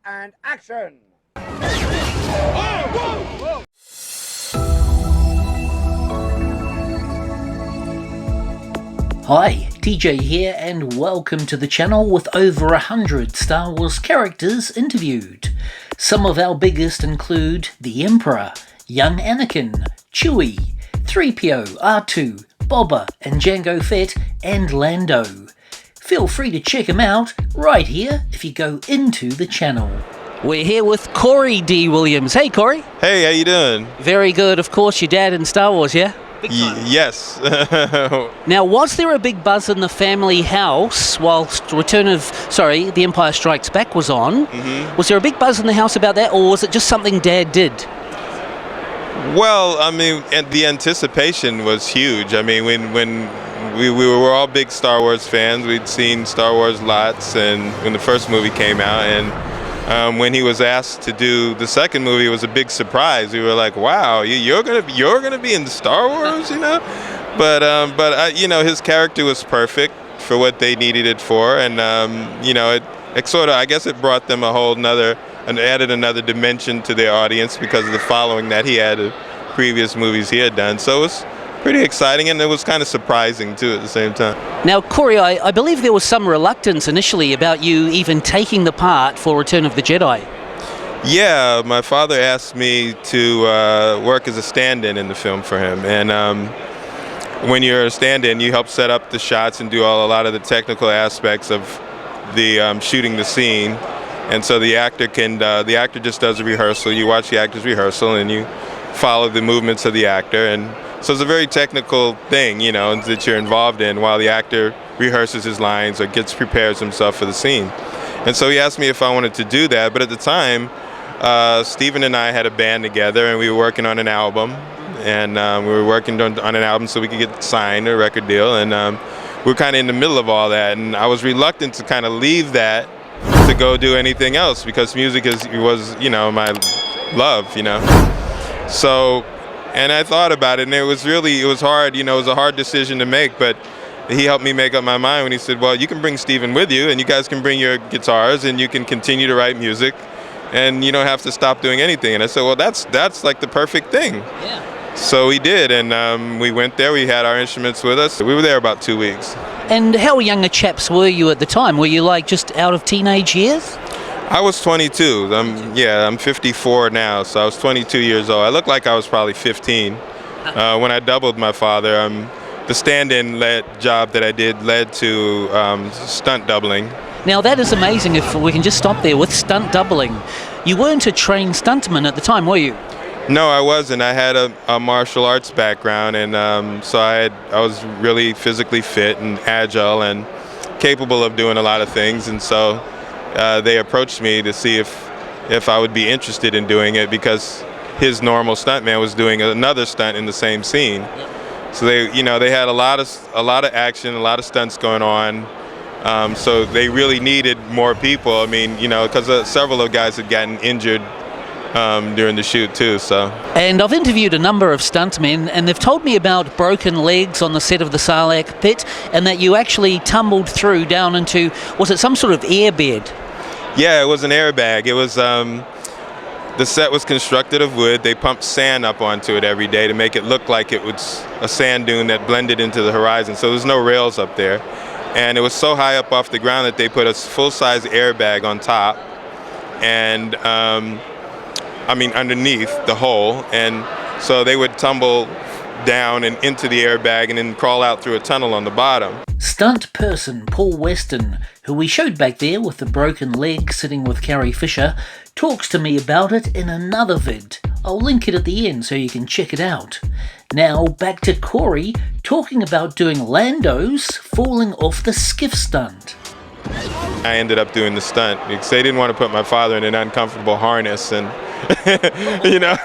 and action! Hi, TJ here, and welcome to the channel with over 100 Star Wars characters interviewed. Some of our biggest include the Emperor, young Anakin, Chewie, 3PO, R2, Boba and Jango Fett, and Lando. Feel free to check them out right here if you go into the channel. We're here with Billy Dee Williams. Hey Corey. Hey, how you doing? Very good, of course, your dad in Star Wars, yeah? Yes. Now, was there a big buzz in the family house whilst The Empire Strikes Back was on? Mm-hmm. Was there a big buzz in the house about that, or was it just something Dad did? Well, I mean, the anticipation was huge. I mean, when we were all big Star Wars fans, we'd seen Star Wars lots, and when the first movie came out, and when he was asked to do the second movie, it was a big surprise. We were like, "Wow, you're gonna be in Star Wars," you know? But you know, his character was perfect for what they needed it for, and you know, it sort of, I guess, it brought them a whole nother and added another dimension to their audience because of the following that he had of previous movies he had done. So it was pretty exciting, and it was kind of surprising too at the same time. Now, Corey, I believe there was some reluctance initially about you even taking the part for Return of the Jedi. Yeah, my father asked me to work as a stand-in in the film for him, and when you're a stand-in, you help set up the shots and do a lot of the technical aspects of the shooting the scene. And so the actor just does a rehearsal. You watch the actor's rehearsal and you follow the movements of the actor. And so it's a very technical thing, you know, that you're involved in while the actor rehearses his lines or prepares himself for the scene. And so he asked me if I wanted to do that. But at the time, Stephen and I had a band together, and we were working on an album. And we were working on an album so we could get signed, a record deal. And we were kind of in the middle of all that. And I was reluctant to kind of leave that to go do anything else, because music was, you know, my love, you know. So, and I thought about it, and it was hard, you know, it was a hard decision to make, but he helped me make up my mind when he said, well, you can bring Stephen with you, and you guys can bring your guitars, and you can continue to write music, and you don't have to stop doing anything. And I said, well, that's like the perfect thing. Yeah. So we did, and we went there, we had our instruments with us. We were there about 2 weeks. And how young a chaps were you at the time? Were you like just out of teenage years? I was 22. I'm 54 now, so I was 22 years old. I looked like I was probably 15. When I doubled my father, the stand-in job that I did led to stunt doubling. Now that is amazing. If we can just stop there with stunt doubling. You weren't a trained stuntman at the time, were you? No, I wasn't. I had a martial arts background, and so I was really physically fit and agile and capable of doing a lot of things. And so they approached me to see if I would be interested in doing it, because his normal stuntman was doing another stunt in the same scene. So they had a lot of action, a lot of stunts going on. So they really needed more people. I mean, you know, because several of the guys had gotten injured during the shoot too. So. And I've interviewed a number of stuntmen, and they've told me about broken legs on the set of the Sarlacc pit, and that you actually tumbled through down into, was it some sort of airbed? Yeah, it was an airbag. It was the set was constructed of wood. They pumped sand up onto it every day to make it look like it was a sand dune that blended into the horizon. So there's no rails up there, and it was so high up off the ground that they put a full-size airbag on top, and underneath the hole, and so they would tumble down and into the airbag and then crawl out through a tunnel on the bottom. Stunt person Paul Weston, who we showed back there with the broken leg sitting with Carrie Fisher, talks to me about it in another vid. I'll link it at the end so you can check it out. Now back to Corey talking about doing Lando's falling off the skiff stunt. I ended up doing the stunt because they didn't want to put my father in an uncomfortable harness, and you know,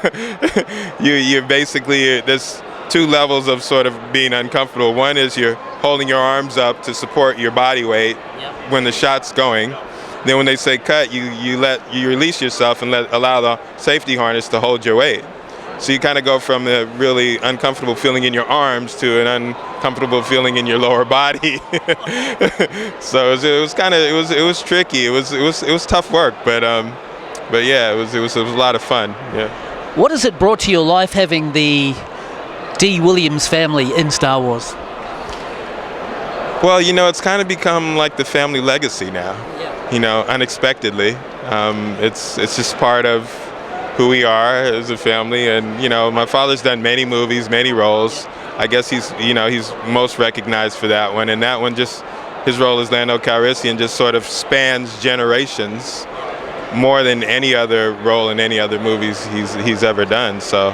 you're basically, there's two levels of sort of being uncomfortable. One is you're holding your arms up to support your body weight when the shot's going. Then when they say cut, you release yourself and allow the safety harness to hold your weight. So you kind of go from a really uncomfortable feeling in your arms to an uncomfortable feeling in your lower body. So it was tricky. It was tough work, but But yeah, it was a lot of fun. Yeah. What has it brought to your life having the Dee Williams family in Star Wars? Well, it's kind of become like the family legacy now. Yeah. Unexpectedly. It's just part of who we are as a family. And, my father's done many movies, many roles. I guess he's most recognized for that one. And that one just, his role as Lando Calrissian just sort of spans generations more than any other role in any other movies he's ever done. So,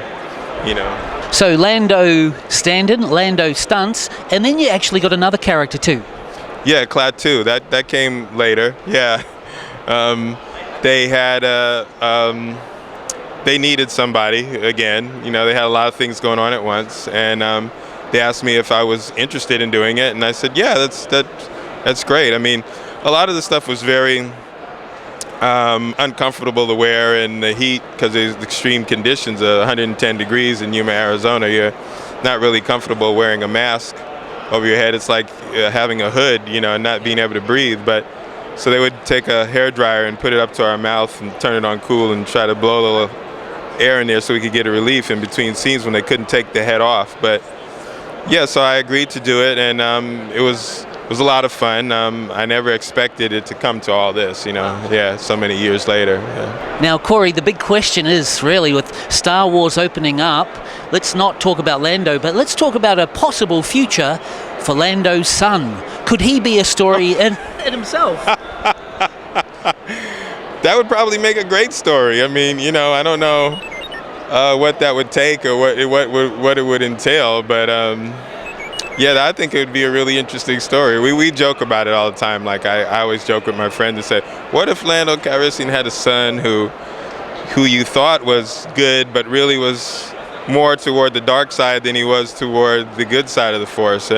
So Lando stand-in, Lando stunts, and then you actually got another character too. Yeah, Klaatu. That came later. Yeah, they had they needed somebody again. They had a lot of things going on at once, and they asked me if I was interested in doing it, and I said, yeah, that's great. I mean, a lot of the stuff was very uncomfortable to wear in the heat because there's extreme conditions, 110 degrees in Yuma, Arizona. You're not really comfortable wearing a mask over your head. It's like having a hood, and not being able to breathe. But so they would take a hairdryer and put it up to our mouth and turn it on cool and try to blow a little air in there so we could get a relief in between scenes when they couldn't take the head off. But yeah, so I agreed to do it, and it was a lot of fun. I never expected it to come to all this, so many years later. Yeah. Now, Corey, the big question is really with Star Wars opening up, let's not talk about Lando, but let's talk about a possible future for Lando's son. Could he be a story in himself? That would probably make a great story. I mean, I don't know what that would take or what it would entail, but yeah, I think it would be a really interesting story. We joke about it all the time. Like I always joke with my friends and say, what if Lando Calrissian had a son who you thought was good, but really was more toward the dark side than he was toward the good side of the Force?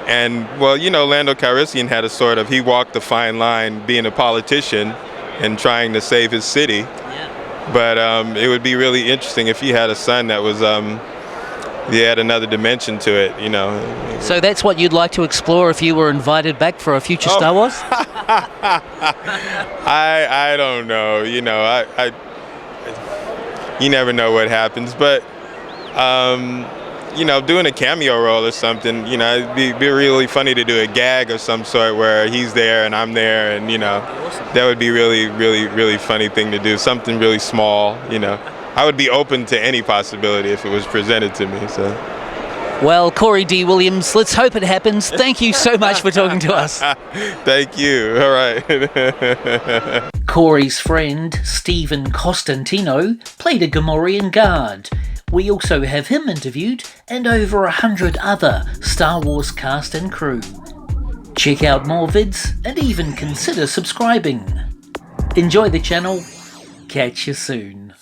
And well, Lando Calrissian had he walked the fine line being a politician and trying to save his city. Yeah. But it would be really interesting if he had a son that was he had another dimension to it, So that's what you'd like to explore if you were invited back for a future Star Wars? I don't know. I you never know what happens, but doing a cameo role or something, it'd be really funny to do a gag of some sort where he's there and I'm there, and Awesome. that would be really, really, really funny thing to do. Something really small, I would be open to any possibility if it was presented to me. So. Well, Corey Dee Williams, let's hope it happens. Thank you so much for talking to us. Thank you. All right. Corey's friend, Stephen Costantino, played a Gamorrean guard. We also have him interviewed and over 100 other Star Wars cast and crew. Check out more vids and even consider subscribing. Enjoy the channel. Catch you soon.